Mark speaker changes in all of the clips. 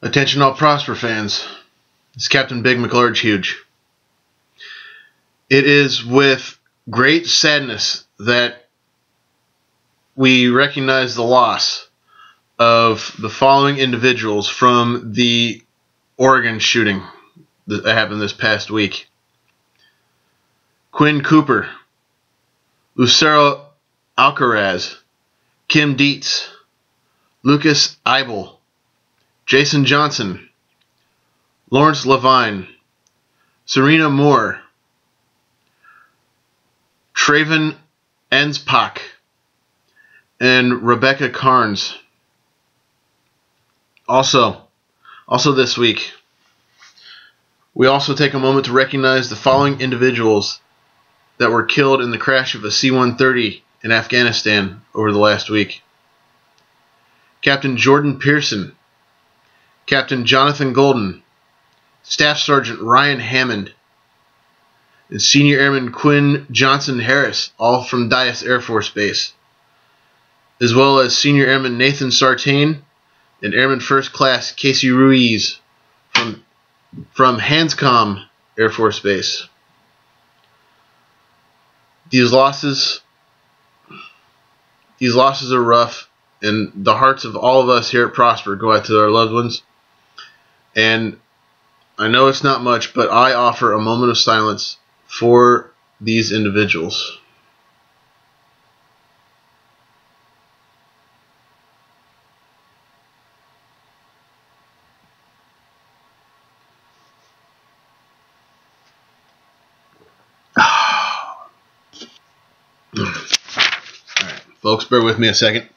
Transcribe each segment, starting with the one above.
Speaker 1: Attention all Prosper fans. It's Captain Big McLarge Huge. It is with great sadness that we recognize the loss of the following individuals from the Oregon shooting that happened this past week. Quinn Cooper, Lucero Alcaraz, Kim Dietz, Lucas Eibel, Jason Johnson, Lawrence Levine, Serena Moore, Traven Enspak, and Rebecca Carnes. Also this week, we also take a moment to recognize the following individuals that were killed in the crash of a C-130 in Afghanistan over the last week. Captain Jordan Pearson, Captain Jonathan Golden, Staff Sergeant Ryan Hammond, and Senior Airman Quinn Johnson Harris, all from Tthis Air Force Base, as well as Senior Airman Nathan Sartain and Airman First Class Casey Ruiz from Hanscom Air Force Base. These losses are rough, and the hearts of all of us here at Prosper go out to our loved ones. And I know it's not much, but I offer a moment of silence for these individuals. Alright, folks, bear with me a second.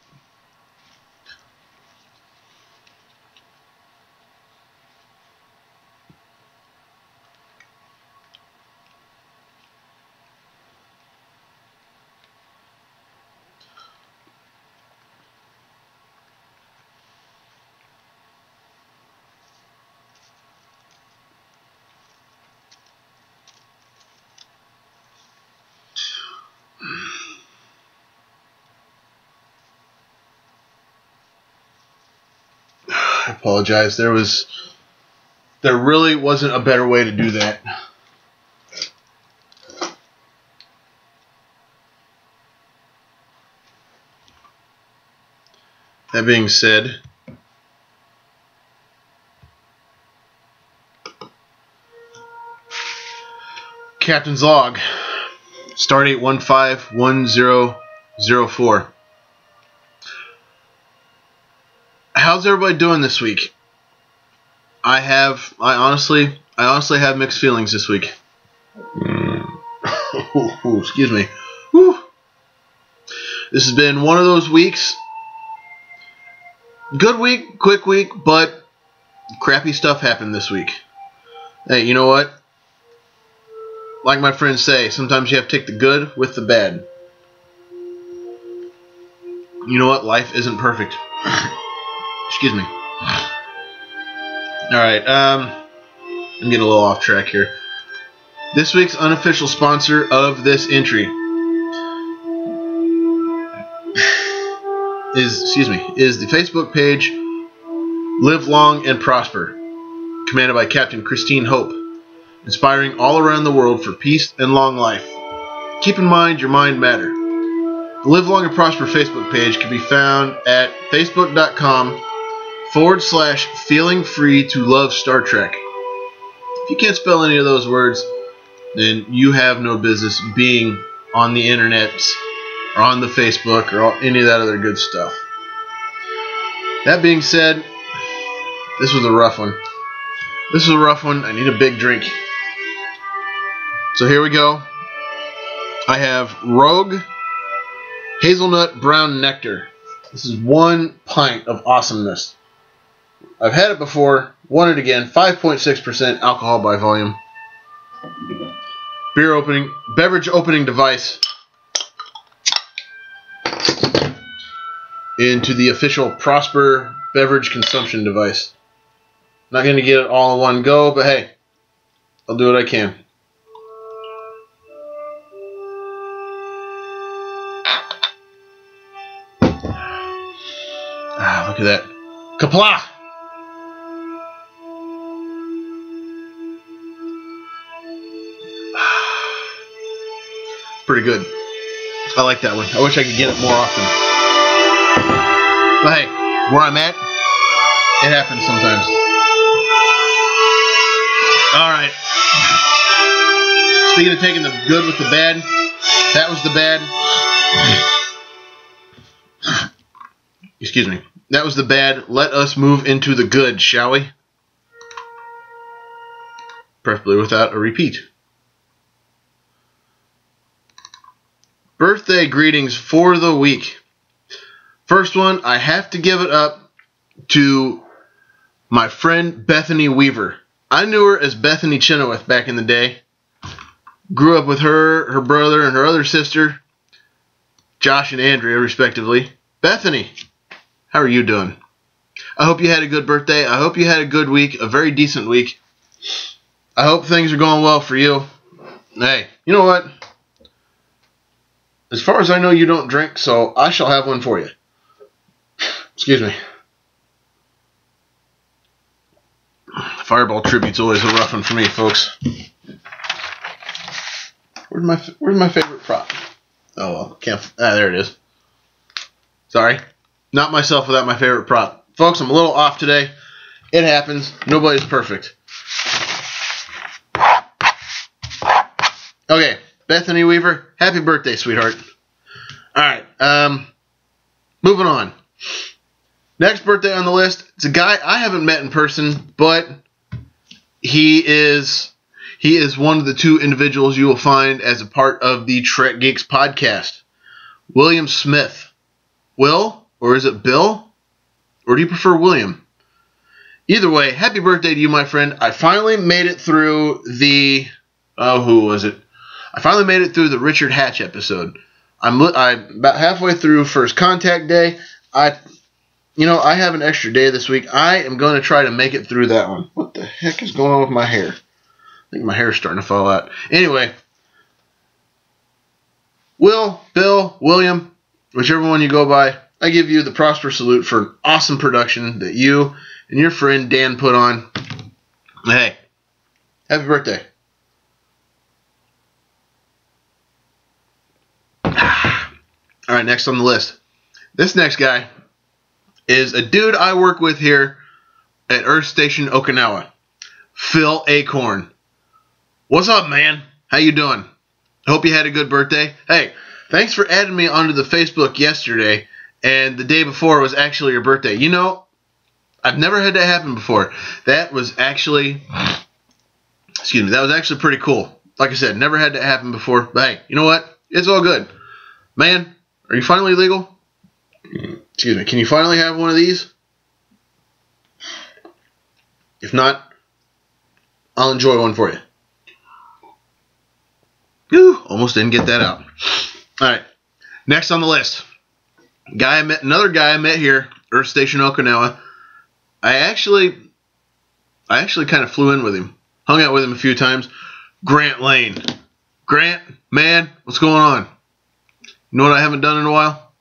Speaker 1: I apologize. There really wasn't a better way to do that. That being said, Captain's Log, Stardate 151004. How's everybody doing this week? I honestly have mixed feelings this week. Excuse me. Whew. This has been one of those weeks. Good week, quick week, but crappy stuff happened this week. Hey, you know what? Like my friends say, sometimes you have to take the good with the bad. You know what? Life isn't perfect. Excuse me. Alright, I'm getting a little off track here. This week's unofficial sponsor of this entry is the Facebook page Live Long and Prosper, commanded by Captain Christine Hope, inspiring all around the world for peace and long life. Keep in mind your mind matter. The Live Long and Prosper Facebook page can be found at facebook.com/feeling free to love Star Trek. If you can't spell any of those words, then you have no business being on the internet or on the Facebook or any of that other good stuff. That being said, this was a rough one. I need a big drink. So here we go. I have Rogue Hazelnut Brown Nectar. This is 1 pint of awesomeness. I've had it before, want it again. 5.6% alcohol by volume. Beverage opening device into the official Prosper beverage consumption device. Not going to get it all in one go, but hey, I'll do what I can. Look at that. Kapla! pretty good. I like that one. I wish I could get it more often. But hey, where I'm at, it happens sometimes. Alright. Speaking of taking the good with the bad, that was the bad. Excuse me. That was the bad. Let us move into the good, shall we? Preferably without a repeat. Birthday greetings for the week. First one, I have to give it up to my friend Bethany Weaver. I knew her as Bethany Chenoweth back in the day. Grew up with her, her brother, and her other sister, Josh and Andrea, respectively. Bethany, how are you doing? I hope you had a good birthday. I hope you had a good week, a very decent week. I hope things are going well for you. Hey, you know what? As far as I know, you don't drink, so I shall have one for you. Excuse me. Fireball tribute's always a rough one for me, folks. Where's my favorite prop? Oh well, can't. There it is. Sorry, not myself without my favorite prop, folks. I'm a little off today. It happens. Nobody's perfect. Okay, Bethany Weaver, happy birthday, sweetheart. All right, moving on. Next birthday on the list, it's a guy I haven't met in person, but he is one of the two individuals you will find as a part of the Trek Geeks podcast. William Smith. Will? Or is it Bill? Or do you prefer William? Either way, happy birthday to you, my friend. I finally made it through the... Oh, who was it? I finally made it through the Richard Hatch episode. I'm about halfway through First Contact Day. I have an extra day this week. I am going to try to make it through that one. What the heck is going on with my hair? I think my hair is starting to fall out. Anyway, Will, Bill, William, whichever one you go by, I give you the Prosper salute for an awesome production that you and your friend Dan put on. Hey, happy birthday. All right, next on the list. This next guy is a dude I work with here at Earth Station Okinawa. Phil Acorn. What's up, man? How you doing? I hope you had a good birthday. Hey, thanks for adding me onto the Facebook yesterday, and the day before was actually your birthday. You know, I've never had that happen before. That was actually pretty cool. Like I said, never had that happen before. But hey, you know what? It's all good. Man, are you finally legal? Excuse me, can you finally have one of these? If not, I'll enjoy one for you. Whew, almost didn't get that out. Alright, next on the list. Another guy I met here, Earth Station Okinawa. I actually kind of flew in with him. Hung out with him a few times. Grant Lane. Grant, man, what's going on? You know what I haven't done in a while?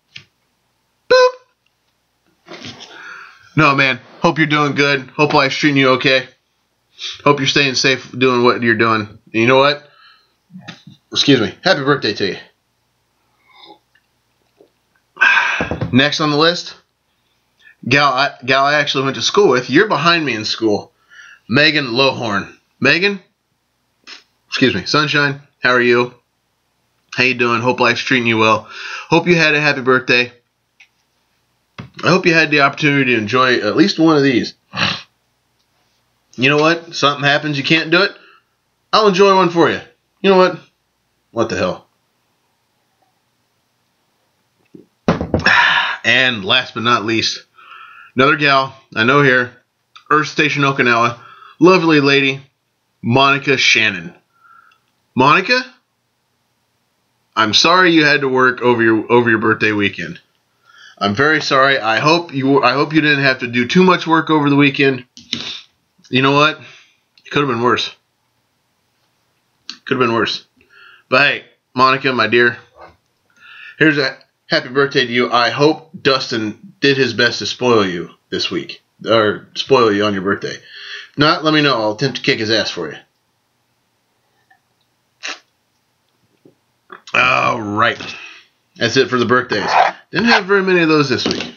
Speaker 1: Boop. No, man. Hope you're doing good. Hope life's treating you okay. Hope you're staying safe doing what you're doing. And you know what? Excuse me. Happy birthday to you. Next on the list, gal I actually went to school with. You're behind me in school. Megan Lohorn. Megan? Excuse me. Sunshine, how are you? How you doing? Hope life's treating you well. Hope you had a happy birthday. I hope you had the opportunity to enjoy at least one of these. You know what? Something happens, you can't do it. I'll enjoy one for you. You know what? What the hell? And last but not least, another gal I know here, Earth Station Okinawa, lovely lady, Monica Shannon. Monica, I'm sorry you had to work over your birthday weekend. I'm very sorry. I hope you didn't have to do too much work over the weekend. You know what? It could have been worse. Could have been worse. But hey, Monica, my dear, here's a happy birthday to you. I hope Dustin did his best to spoil you this week. Or spoil you on your birthday. If not, let me know. I'll attempt to kick his ass for you. All right. That's it for the birthdays. Didn't have very many of those this week.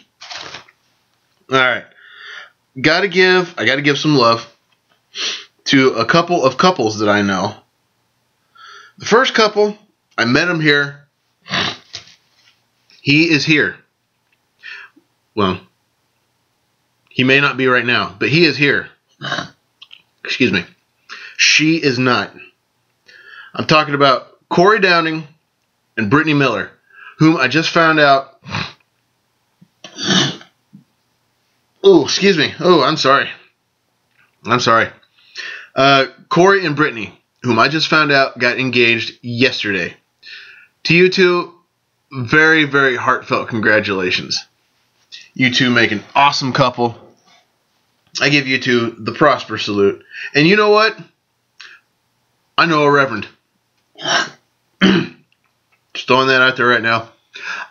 Speaker 1: All right. I gotta give some love to a couple of couples that I know. The first couple, I met him here. He is here. Well, he may not be right now, but he is here. Excuse me. She is not. I'm talking about Corey Downing and Brittany Miller, whom I just found out. Oh, excuse me. Oh, I'm sorry. Corey and Brittany, whom I just found out got engaged yesterday. To you two, very, very heartfelt congratulations. You two make an awesome couple. I give you two the prosper salute. And you know what? I know a reverend. Just throwing that out there right now.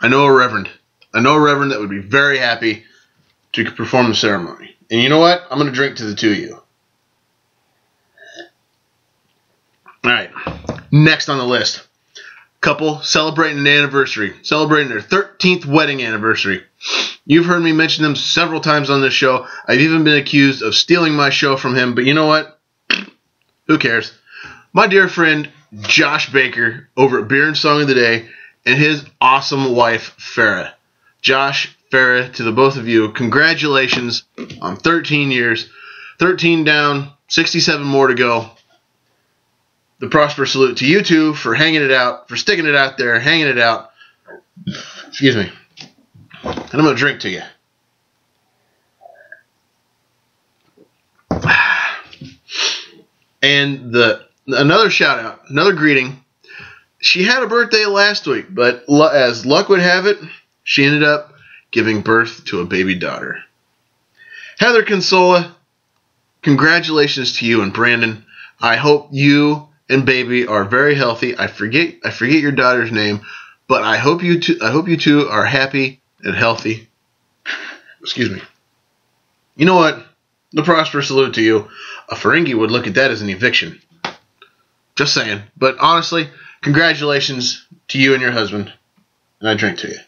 Speaker 1: I know a reverend that would be very happy to perform the ceremony. And you know what? I'm going to drink to the two of you. Alright. Next on the list. Couple celebrating an anniversary. Celebrating their 13th wedding anniversary. You've heard me mention them several times on this show. I've even been accused of stealing my show from him. But you know what? Who cares? My dear friend Josh Baker over at Beer and Song of the Day and his awesome wife Fara. Josh, Fara, to the both of you, congratulations on 13 years. 13 down, 67 more to go. The prosper salute to you two for hanging it out, for sticking it out there, hanging it out. Excuse me. And I'm going to drink to you. And another shout out, another greeting. She had a birthday last week, but as luck would have it, she ended up giving birth to a baby daughter. Heather Consola, congratulations to you and Brandon. I hope you and baby are very healthy. I forget your daughter's name, but I hope you two are happy and healthy. Excuse me. You know what? The prosper salute to you. A Ferengi would look at that as an eviction. Just saying. But honestly, congratulations to you and your husband. And I drink to you.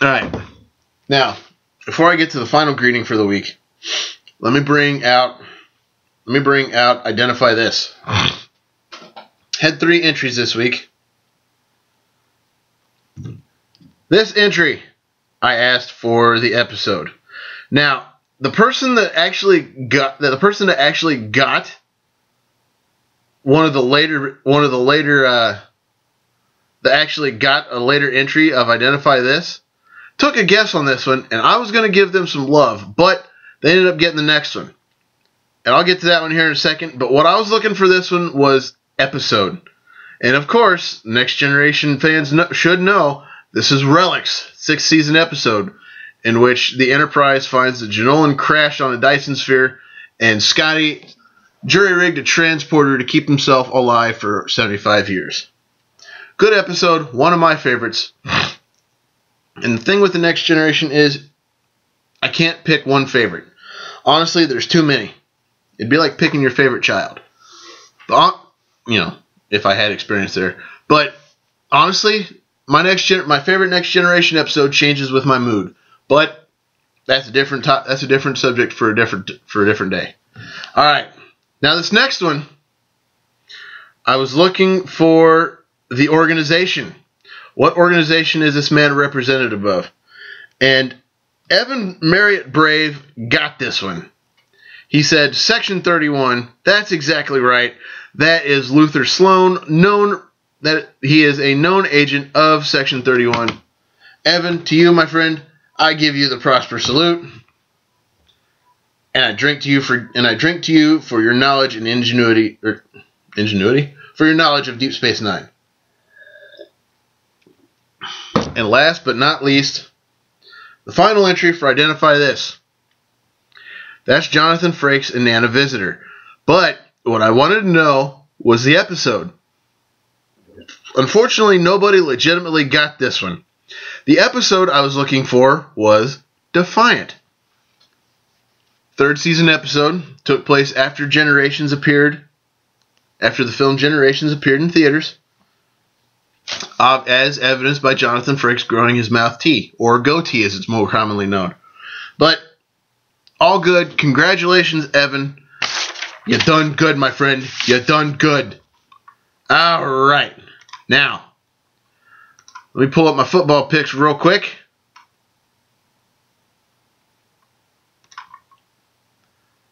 Speaker 1: Alright. Now, before I get to the final greeting for the week, let me bring out Identify This. Had 3 entries this week. This entry, I asked for the episode. Now, the person that actually got a later entry of Identify This took a guess on this one, and I was going to give them some love, but they ended up getting the next one. And I'll get to that one here in a second, but what I was looking for this one was episode. And of course, Next Generation fans should know, this is Relic's 6th season episode, in which the Enterprise finds that Janolan crashed on a Dyson sphere, and Scotty jury-rigged a transporter to keep himself alive for 75 years. Good episode, one of my favorites. And the thing with the Next Generation is, I can't pick one favorite. Honestly, there's too many. It'd be like picking your favorite child. But, if I had experience there. But honestly, my favorite Next Generation episode changes with my mood. But that's a different subject for a different day. All right. Now this next one, I was looking for the organization. What organization is this man representative of? And Evan Marriott Brave got this one. He said, Section 31, that's exactly right. That is Luther Sloan, that he is a known agent of Section 31. Evan, to you, my friend, I give you the prosper salute. And I drink to you for your knowledge and ingenuity, for your knowledge of Deep Space Nine. And last but not least, the final entry for Identify This. That's Jonathan Frakes and Nana Visitor. But what I wanted to know was the episode. Unfortunately, nobody legitimately got this one. The episode I was looking for was Defiant. 3rd season episode took place after Generations appeared after the film Generations appeared in theaters, as evidenced by Jonathan Frakes growing his mouth T, or goatee as it's more commonly known. But all good. Congratulations, Evan. You done good, my friend. You done good. All right. Now, let me pull up my football picks real quick.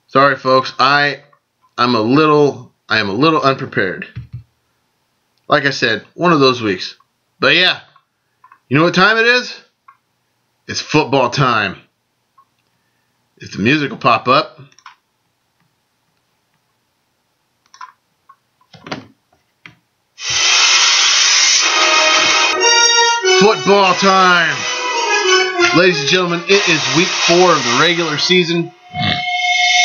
Speaker 1: Sorry, folks. I am a little unprepared. Like I said, one of those weeks. But yeah, you know what time it is? It's football time. If the music will pop up. Football time. Ladies and gentlemen, it is week 4 of the regular season.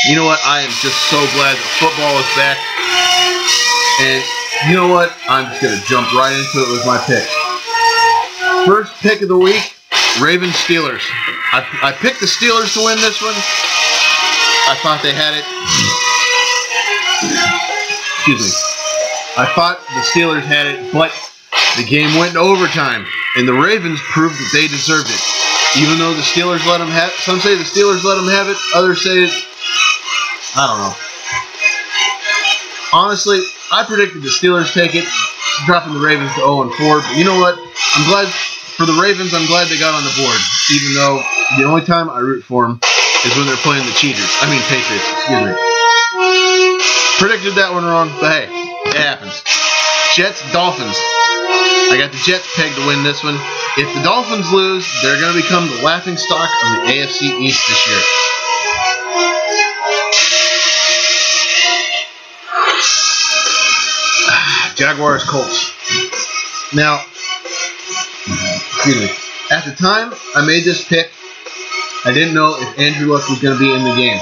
Speaker 1: You know what? I am just so glad that football is back. And you know what? I'm just going to jump right into it with my pick. First pick of the week, Ravens Steelers. I picked the Steelers to win this one. I thought they had it. Excuse me. I thought the Steelers had it, but the game went to overtime, and the Ravens proved that they deserved it. Even though the Steelers let them have it. Some say the Steelers let them have it. Others say, I don't know. Honestly, I predicted the Steelers take it, dropping the Ravens to 0-4. But you know what? I'm glad for the Ravens. I'm glad they got on the board. Even though the only time I root for them is when they're playing the Patriots. Excuse me. Predicted that one wrong, but hey, it happens. Jets, Dolphins. I got the Jets pegged to win this one. If the Dolphins lose, they're going to become the laughing stock of the AFC East this year. Jaguars, Colts. Now, excuse me. At the time I made this pick, I didn't know if Andrew Luck was going to be in the game.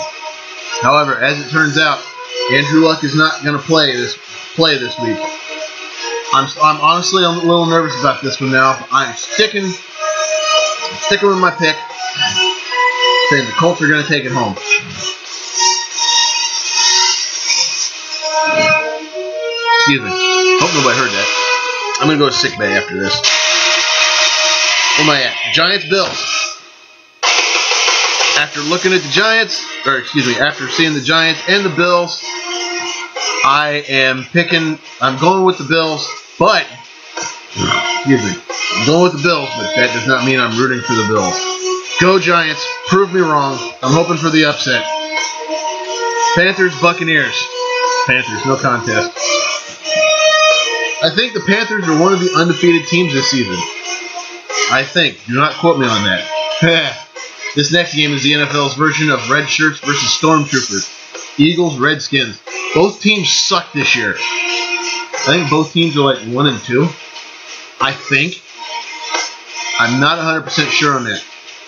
Speaker 1: However, as it turns out, Andrew Luck is not going to play this week. I'm honestly a little nervous about this one now. I'm sticking with my pick, saying the Colts are going to take it home. Excuse me. Hope nobody heard that. I'm going to go to sick bay after this. Where am I at? Giants, Bills. After looking at the Giants, after seeing the Giants and the Bills, I'm going with the Bills, but, I'm going with the Bills, but that does not mean I'm rooting for the Bills. Go Giants. Prove me wrong. I'm hoping for the upset. Panthers, Buccaneers. Panthers, no contest. I think the Panthers are one of the undefeated teams this season. I think. Do not quote me on that. This next game is the NFL's version of Red Shirts versus Stormtroopers. Eagles, Redskins. Both teams suck this year. I think both teams are like 1-2. I think. I'm not 100% sure on that.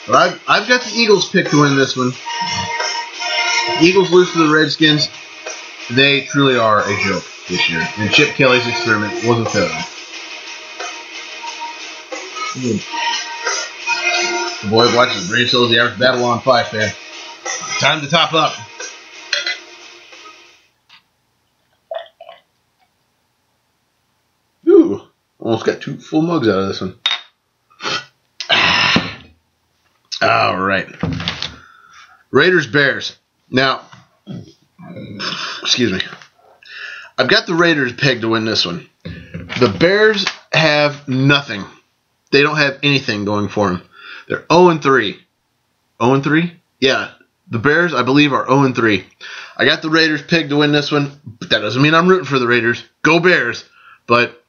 Speaker 1: But I've got the Eagles picked to win this one. The Eagles lose to the Redskins. They truly are a joke this year. And Chip Kelly's experiment was a failure. The boy watches Brave Souls, the average Babylon 5 fan. Time to top up. Ooh, almost got 2 full mugs out of this one. All right. Raiders, Bears. Now, excuse me. I've got the Raiders pegged to win this one. The Bears have nothing. They don't have anything going for them. They're 0-3. 0-3? Yeah. The Bears, I believe, are 0-3. I got the Raiders pegged to win this one, but that doesn't mean I'm rooting for the Raiders. Go Bears! But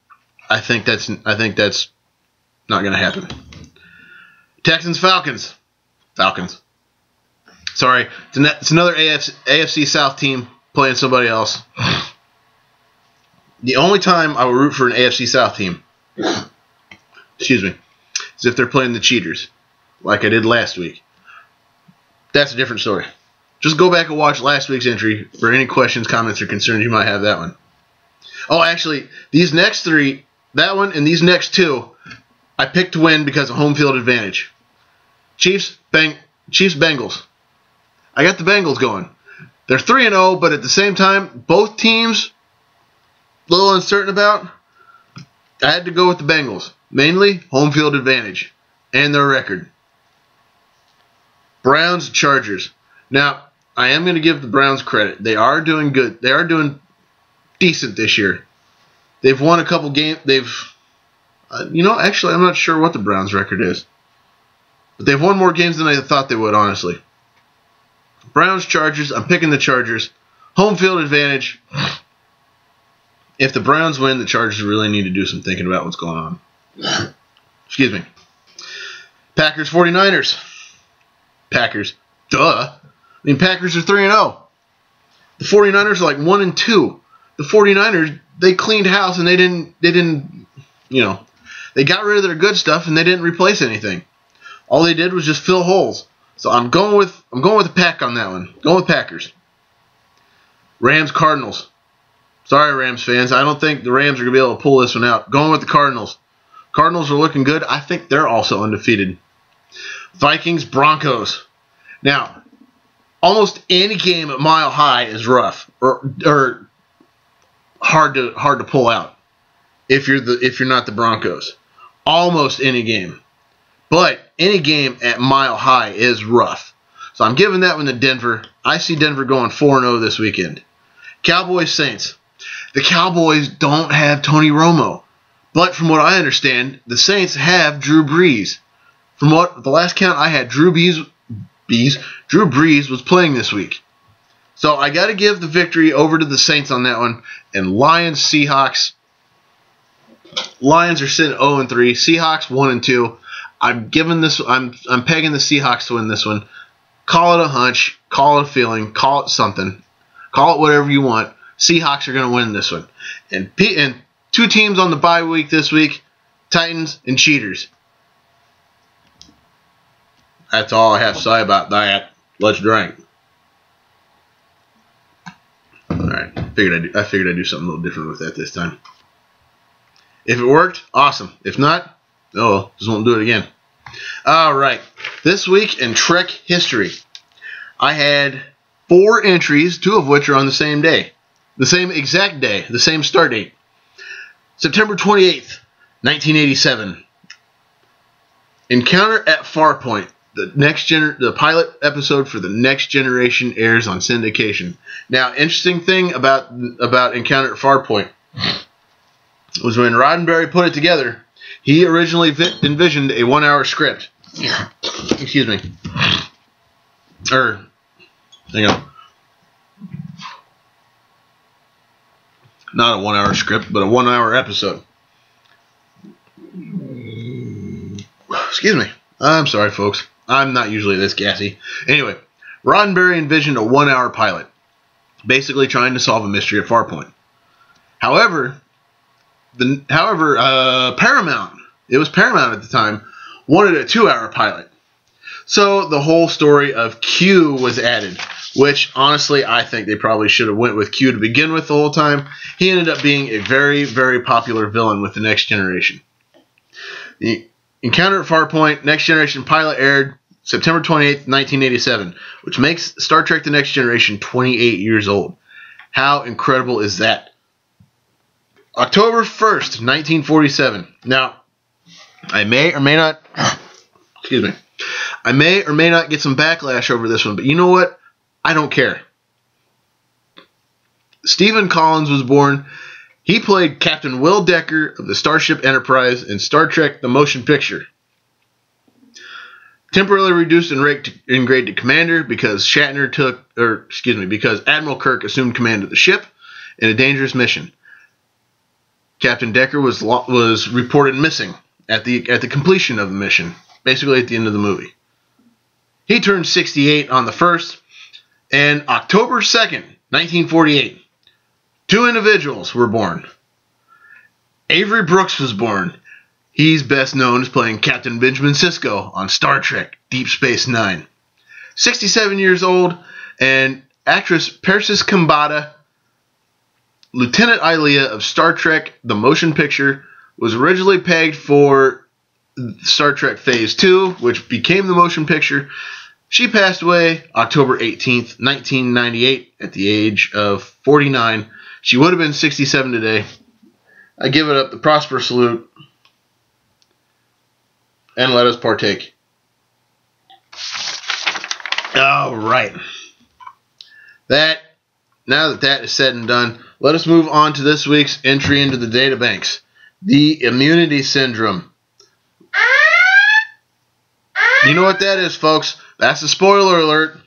Speaker 1: I think that's not going to happen. Texans, Falcons. Falcons. Sorry, it's another AFC South team playing somebody else. The only time I will root for an AFC South team, excuse me, is if they're playing the cheaters, like I did last week. That's a different story. Just go back and watch last week's entry for any questions, comments, or concerns you might have that one. Oh, actually, these next 3, that one and these next 2, I picked to win because of home field advantage. Chiefs, Bengals. I got the Bengals going. They're 3-0, but at the same time, both teams little uncertain about, I had to go with the Bengals. Mainly, home field advantage and their record. Browns, Chargers. Now, I am going to give the Browns credit. They are doing good. They are doing decent this year. They've won a couple games. Actually, I'm not sure what the Browns' record is. But they've won more games than I thought they would, honestly. Browns, Chargers. I'm picking the Chargers. Home field advantage. If the Browns win, the Chargers really need to do some thinking about what's going on. Excuse me. Packers, 49ers. Packers. Duh. I mean, Packers are 3-0. The 49ers are like 1-2. The 49ers, they cleaned house and they didn't, they got rid of their good stuff and they didn't replace anything. All they did was just fill holes. So I'm going with the Pack on that one. Going with Packers. Rams, Cardinals. Sorry, Rams fans. I don't think the Rams are going to be able to pull this one out. Going with the Cardinals. Cardinals are looking good. I think they're also undefeated. Vikings, Broncos. Now, almost any game at Mile High is rough or hard to pull out if you're not the Broncos. Almost any game. But any game at Mile High is rough. So I'm giving that one to Denver. I see Denver going 4-0 this weekend. Cowboys, Saints. The Cowboys don't have Tony Romo. But from what I understand, the Saints have Drew Brees. From what the last count I had, Drew Brees was playing this week. So I got to give the victory over to the Saints on that one. And Lions, Seahawks. Lions are sitting 0-3. Seahawks 1-2. I'm pegging the Seahawks to win this one. Call it a hunch. Call it a feeling. Call it something. Call it whatever you want. Seahawks are going to win this one. And two teams on the bye week this week, Titans and Cheaters. That's all I have to say about that. Let's drink. All right. I figured I'd do something a little different with that this time. If it worked, awesome. If not, just won't do it again. All right. This week in Trek history, I had 4 entries, 2 of which are on the same day. The same exact day, the same start date. September 28th, 1987. Encounter at Farpoint. The pilot episode for the Next Generation airs on syndication. Now, interesting thing about Encounter at Farpoint was when Roddenberry put it together, he originally envisioned a 1-hour script. Excuse me. Hang on. Not a 1-hour script, but a 1-hour episode. Excuse me. I'm sorry, folks. I'm not usually this gassy. Anyway, Roddenberry envisioned a 1-hour pilot, basically trying to solve a mystery at Farpoint. However, Paramount, it was Paramount at the time, wanted a 2-hour pilot. So the whole story of Q was added, which honestly I think they probably should have went with Q to begin with the whole time. He ended up being a very, very popular villain with the Next Generation. The Encounter at Farpoint, Next Generation pilot aired September 28th, 1987, which makes Star Trek The Next Generation 28 years old. How incredible is that? October 1st, 1947. Now, I may or may not get some backlash over this one, but you know what? I don't care. Stephen Collins was born. He played Captain Will Decker of the Starship Enterprise in Star Trek The Motion Picture. Temporarily reduced in grade to commander because because Admiral Kirk assumed command of the ship in a dangerous mission. Captain Decker was reported missing at the completion of the mission, basically at the end of the movie. He turned 68 on the 1st, and October 2nd, 1948, 2 individuals were born. Avery Brooks was born. He's best known as playing Captain Benjamin Sisko on Star Trek Deep Space Nine. 67 years old, and actress Persis Khambatta, Lieutenant Ilea of Star Trek The Motion Picture, was originally pegged for Star Trek Phase 2, which became the motion picture. She passed away October 18th, 1998, at the age of 49. She would have been 67 today. I give it up the Prosper salute. And let us partake. All right. Now that is said and done, let us move on to this week's entry into the databanks. The immunity syndrome. You know what that is, folks. That's a spoiler alert.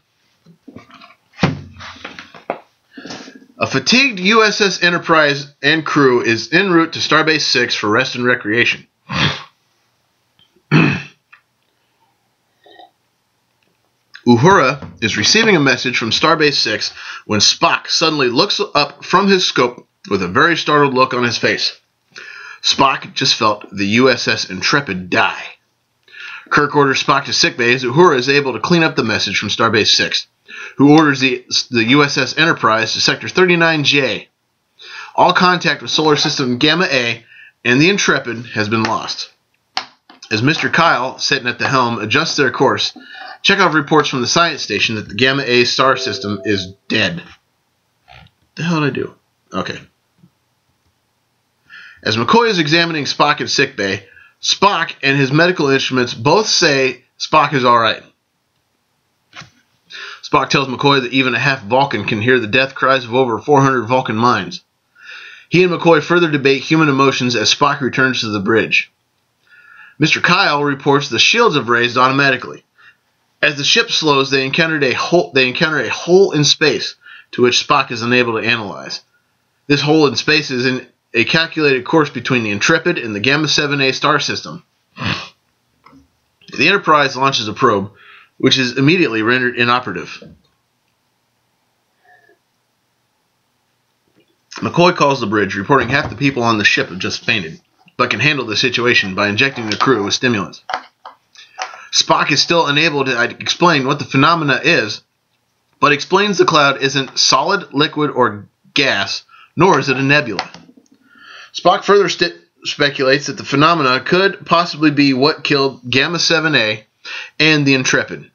Speaker 1: A fatigued USS Enterprise and crew is en route to Starbase 6 for rest and recreation. Uhura is receiving a message from Starbase 6 when Spock suddenly looks up from his scope with a very startled look on his face. Spock just felt the USS Intrepid die. Kirk orders Spock to sickbay as Uhura is able to clean up the message from Starbase 6, who orders the USS Enterprise to Sector 39J. All contact with Solar System Gamma A and the Intrepid has been lost. As Mr. Kyle, sitting at the helm, adjusts their course, Chekhov reports from the science station that the Gamma A star system is dead. The hell did I do? Okay. As McCoy is examining Spock at sickbay, Spock and his medical instruments both say Spock is alright. Spock tells McCoy that even a half Vulcan can hear the death cries of over 400 Vulcan minds. He and McCoy further debate human emotions as Spock returns to the bridge. Mr. Kyle reports the shields have raised automatically. As the ship slows, they encounter a hole in space to which Spock is unable to analyze. This hole in space is in a calculated course between the Intrepid and the Gamma 7A star system. The Enterprise launches a probe, which is immediately rendered inoperative. McCoy calls the bridge, reporting half the people on the ship have just fainted, but can handle the situation by injecting the crew with stimulants. Spock is still unable to explain what the phenomena is, but explains the cloud isn't solid, liquid, or gas, nor is it a nebula. Spock further speculates that the phenomena could possibly be what killed Gamma 7A and the Intrepid.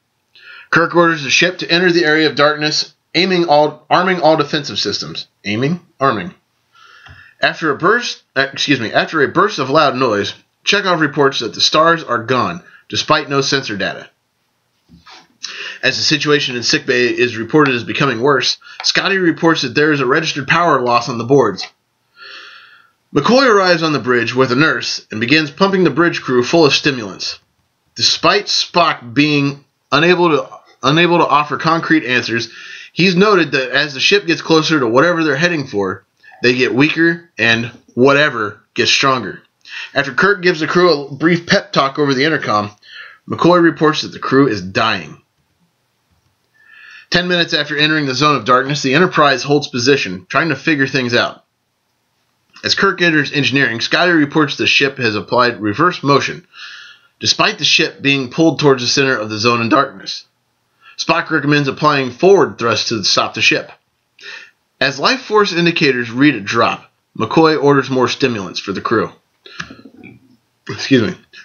Speaker 1: Kirk orders the ship to enter the area of darkness, arming all defensive systems. Arming. After a burst of loud noise, Chekhov reports that the stars are gone, despite no sensor data. As the situation in sickbay is reported as becoming worse, Scotty reports that there is a registered power loss on the boards. McCoy arrives on the bridge with a nurse and begins pumping the bridge crew full of stimulants. Despite Spock being unable to offer concrete answers, he's noted that as the ship gets closer to whatever they're heading for, they get weaker and whatever gets stronger. After Kirk gives the crew a brief pep talk over the intercom, McCoy reports that the crew is dying. 10 minutes after entering the zone of darkness, the Enterprise holds position, trying to figure things out. As Kirk enters engineering, Scotty reports the ship has applied reverse motion, despite the ship being pulled towards the center of the zone in darkness. Spock recommends applying forward thrust to stop the ship. As life force indicators read a drop, McCoy orders more stimulants for the crew.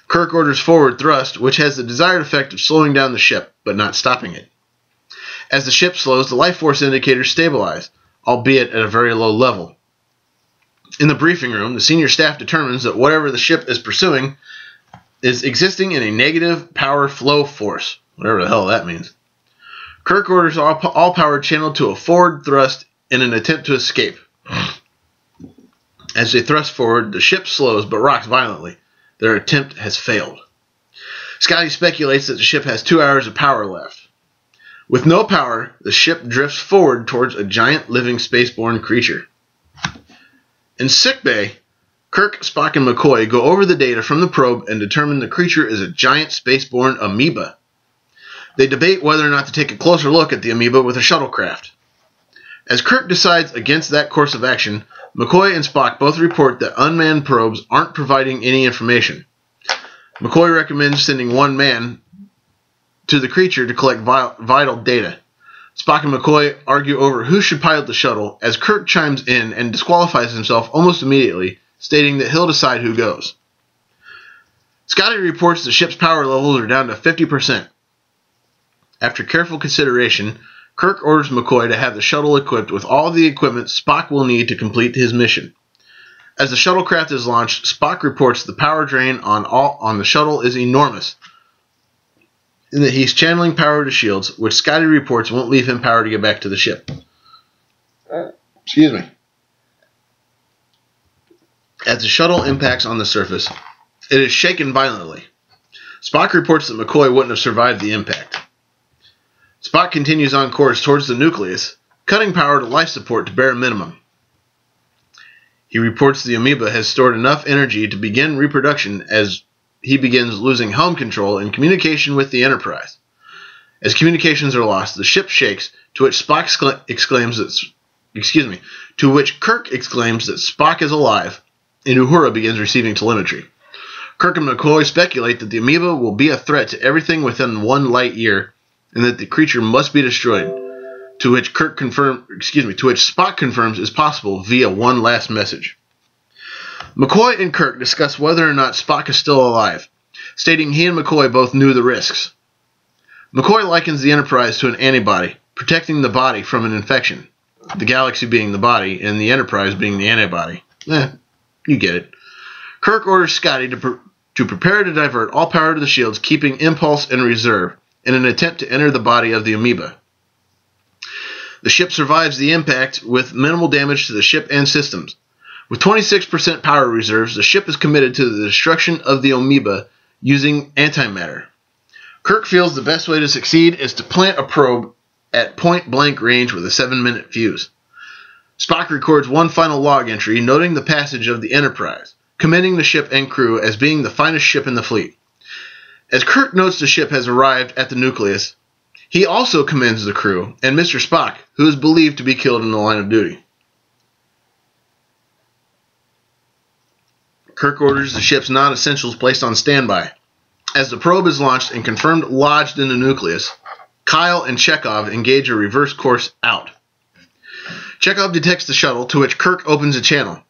Speaker 1: Kirk orders forward thrust, which has the desired effect of slowing down the ship, but not stopping it. As the ship slows, the life force indicators stabilize, albeit at a very low level. In the briefing room, the senior staff determines that whatever the ship is pursuing is existing in a negative power flow force, whatever the hell that means. Kirk orders all power channeled to a forward thrust in an attempt to escape. As they thrust forward, the ship slows but rocks violently. Their attempt has failed. Scotty speculates that the ship has 2 hours of power left. With no power, the ship drifts forward towards a giant living spaceborne creature. In sickbay, Kirk, Spock, and McCoy go over the data from the probe and determine the creature is a giant spaceborne amoeba. They debate whether or not to take a closer look at the amoeba with a shuttlecraft. As Kirk decides against that course of action, McCoy and Spock both report that unmanned probes aren't providing any information. McCoy recommends sending one man to the creature to collect vital data. Spock and McCoy argue over who should pilot the shuttle, as Kirk chimes in and disqualifies himself almost immediately, stating that he'll decide who goes. Scotty reports the ship's power levels are down to 50%. After careful consideration, Kirk orders McCoy to have the shuttle equipped with all the equipment Spock will need to complete his mission. As the shuttlecraft is launched, Spock reports the power drain on the shuttle is enormous, and that he's channeling power to shields, which Scotty reports won't leave him power to get back to the ship. Excuse me. As the shuttle impacts on the surface, it is shaken violently. Spock reports that McCoy wouldn't have survived the impact. Spock continues on course towards the nucleus, cutting power to life support to bare minimum. He reports the amoeba has stored enough energy to begin reproduction as he begins losing helm control and communication with the Enterprise. As communications are lost, the ship shakes, to which Kirk exclaims that Spock is alive, and Uhura begins receiving telemetry. Kirk and McCoy speculate that the amoeba will be a threat to everything within 1 light year, and that the creature must be destroyed, to which Spock confirms is possible via one last message. McCoy and Kirk discuss whether or not Spock is still alive, stating he and McCoy both knew the risks. McCoy likens the Enterprise to an antibody, protecting the body from an infection, the galaxy being the body and the Enterprise being the antibody. You get it. Kirk orders Scotty to prepare to divert all power to the shields, keeping impulse in reserve, in an attempt to enter the body of the amoeba. The ship survives the impact with minimal damage to the ship and systems. With 26% power reserves, the ship is committed to the destruction of the amoeba using antimatter. Kirk feels the best way to succeed is to plant a probe at point-blank range with a 7-minute fuse. Spock records one final log entry noting the passage of the Enterprise, commending the ship and crew as being the finest ship in the fleet. As Kirk notes the ship has arrived at the nucleus, he also commends the crew and Mr. Spock, who is believed to be killed in the line of duty. Kirk orders the ship's non-essentials placed on standby. As the probe is launched and confirmed lodged in the nucleus, Kyle and Chekhov engage a reverse course out. Chekhov detects the shuttle, to which Kirk opens a channel.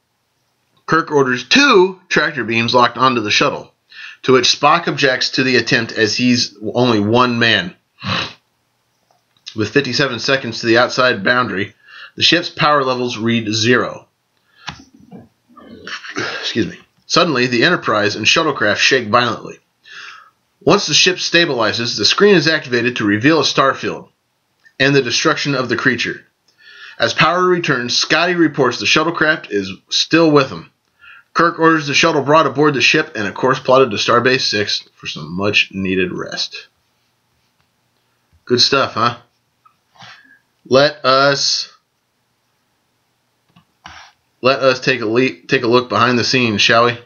Speaker 1: Kirk orders 2 tractor beams locked onto the shuttle, to which Spock objects to the attempt as he's only one man. With 57 seconds to the outside boundary, the ship's power levels read 0. Suddenly, the Enterprise and shuttlecraft shake violently. Once the ship stabilizes, the screen is activated to reveal a starfield and the destruction of the creature. As power returns, Scotty reports the shuttlecraft is still with him. Kirk orders the shuttle brought aboard the ship and a course plotted to Starbase 6 for some much-needed rest. Good stuff, huh? Let us take a look behind the scenes, shall we?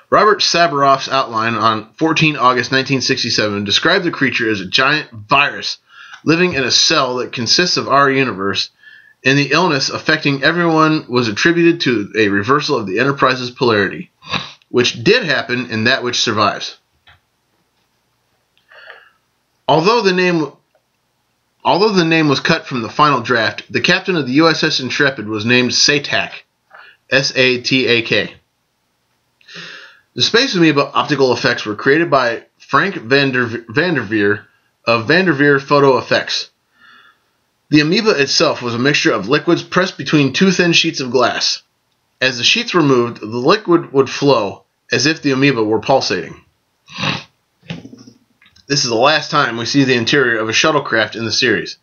Speaker 1: Robert Sabaroff's outline on 14 August 1967 described the creature as a giant virus living in a cell that consists of our universe, and the illness affecting everyone was attributed to a reversal of the Enterprise's polarity, which did happen in that which survives. Although the name was cut from the final draft, the captain of the USS Intrepid was named Satak, S-A-T-A-K. The Space Amoeba optical effects were created by Frank Vanderveer of Vanderveer Photo Effects. The amoeba itself was a mixture of liquids pressed between 2 thin sheets of glass. As the sheets were moved, the liquid would flow as if the amoeba were pulsating. This is the last time we see the interior of a shuttlecraft in the series.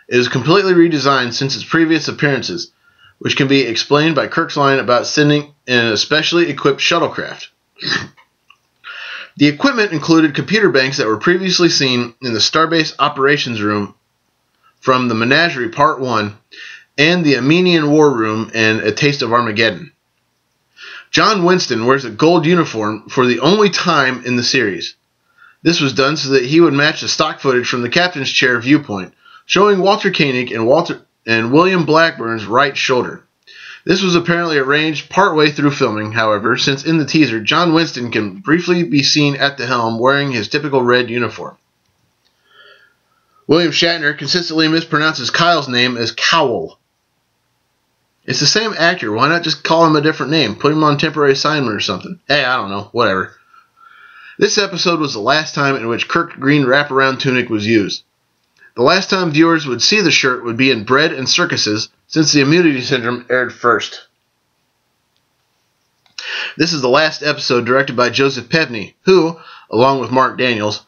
Speaker 1: It is completely redesigned since its previous appearances, which can be explained by Kirk's line about sending in an especially equipped shuttlecraft. The equipment included computer banks that were previously seen in the Starbase Operations Room from the Menagerie Part 1 and the Armenian War Room and A Taste of Armageddon. John Winston wears a gold uniform for the only time in the series. This was done so that he would match the stock footage from the captain's chair viewpoint, showing Walter Koenig and William Blackburn's right shoulder. This was apparently arranged partway through filming, however, since in the teaser, John Winston can briefly be seen at the helm wearing his typical red uniform. William Shatner consistently mispronounces Kyle's name as Cowell. It's the same actor. Why not just call him a different name? Put him on temporary assignment or something. Hey, I don't know. Whatever. This episode was the last time in which Kirk's green wraparound tunic was used. The last time viewers would see the shirt would be in Bread and Circuses, since the Immunity Syndrome aired first. This is the last episode directed by Joseph Bethany, who, along with Mark Daniels,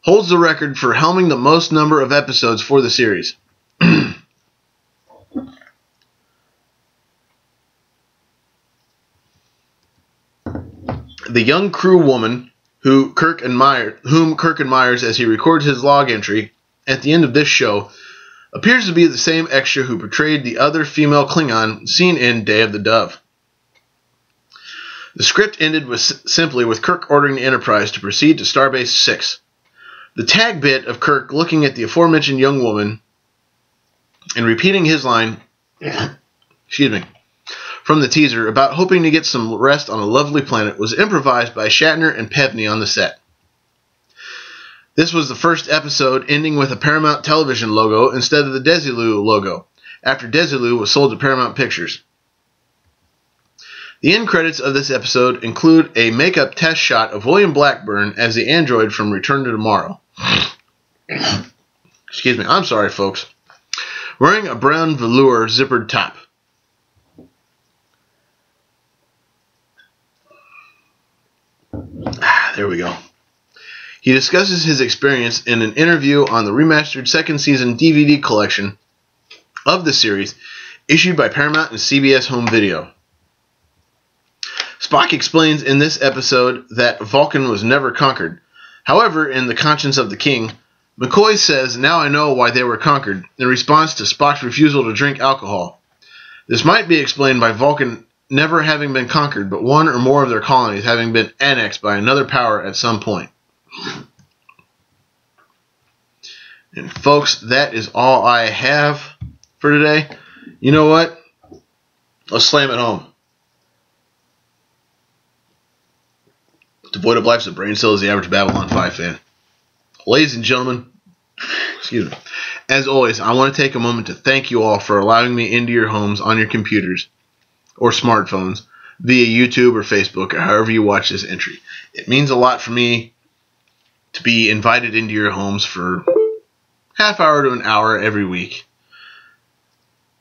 Speaker 1: holds the record for helming the most number of episodes for the series. The young crew woman whom Kirk admires as he records his log entry at the end of this show appears to be the same extra who portrayed the other female Klingon seen in Day of the Dove. The script ended simply with Kirk ordering the Enterprise to proceed to Starbase 6. The tag bit of Kirk looking at the aforementioned young woman and repeating his line from the teaser about hoping to get some rest on a lovely planet was improvised by Shatner and Bethany on the set. This was the first episode ending with a Paramount Television logo instead of the Desilu logo, after Desilu was sold to Paramount Pictures. The end credits of this episode include a makeup test shot of William Blackburn as the android from Return to Tomorrow. Excuse me, I'm sorry, folks. Wearing a brown velour zippered top. There we go. He discusses his experience in an interview on the remastered second season DVD collection of the series, issued by Paramount and CBS Home Video. Spock explains in this episode that Vulcan was never conquered. However, in The Conscience of the King, McCoy says, "Now I know why they were conquered," in response to Spock's refusal to drink alcohol. This might be explained by Vulcan never having been conquered, but one or more of their colonies having been annexed by another power at some point. And folks, that is all I have for today. You know what? Let's slam it home. Devoid of life's a brain cell is the average Babylon 5 fan. Ladies and gentlemen, excuse me. As always, I want to take a moment to thank you all for allowing me into your homes on your computers or smartphones via YouTube or Facebook or however you watch this entry. It means a lot for me to be invited into your homes for half hour to an hour every week.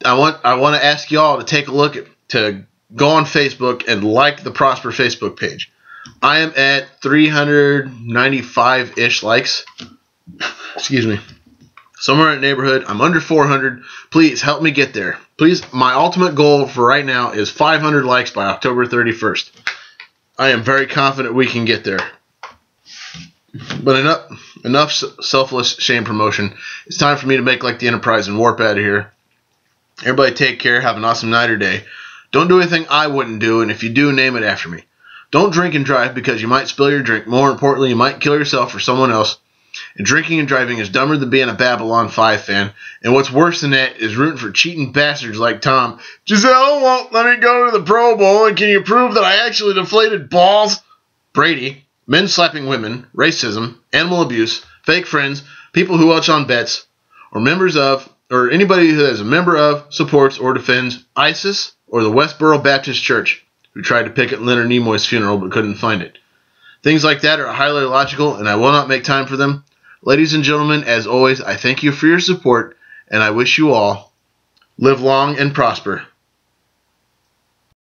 Speaker 1: I want to ask y'all to take a look to go on Facebook and like the Prosper Facebook page. I am at 395-ish likes. Excuse me. Somewhere in the neighborhood. I'm under 400. Please help me get there. Please, my ultimate goal for right now is 500 likes by October 31st. I am very confident we can get there. But enough selfless shame promotion. It's time for me to make like the Enterprise and warp out of here. Everybody take care. Have an awesome night or day. Don't do anything I wouldn't do, and if you do, name it after me. Don't drink and drive because you might spill your drink. More importantly, you might kill yourself or someone else. And drinking and driving is dumber than being a Babylon 5 fan. And what's worse than that is rooting for cheating bastards like Tom. Giselle won't let me go to the Pro Bowl, and can you prove that I actually deflated balls? Brady, men slapping women, racism, animal abuse, fake friends, people who watch on bets, or anybody who is a member of, supports, or defends ISIS or the Westboro Baptist Church, who tried to picket Leonard Nimoy's funeral but couldn't find it. Things like that are highly illogical, and I will not make time for them. Ladies and gentlemen, as always, I thank you for your support, and I wish you all live long and prosper.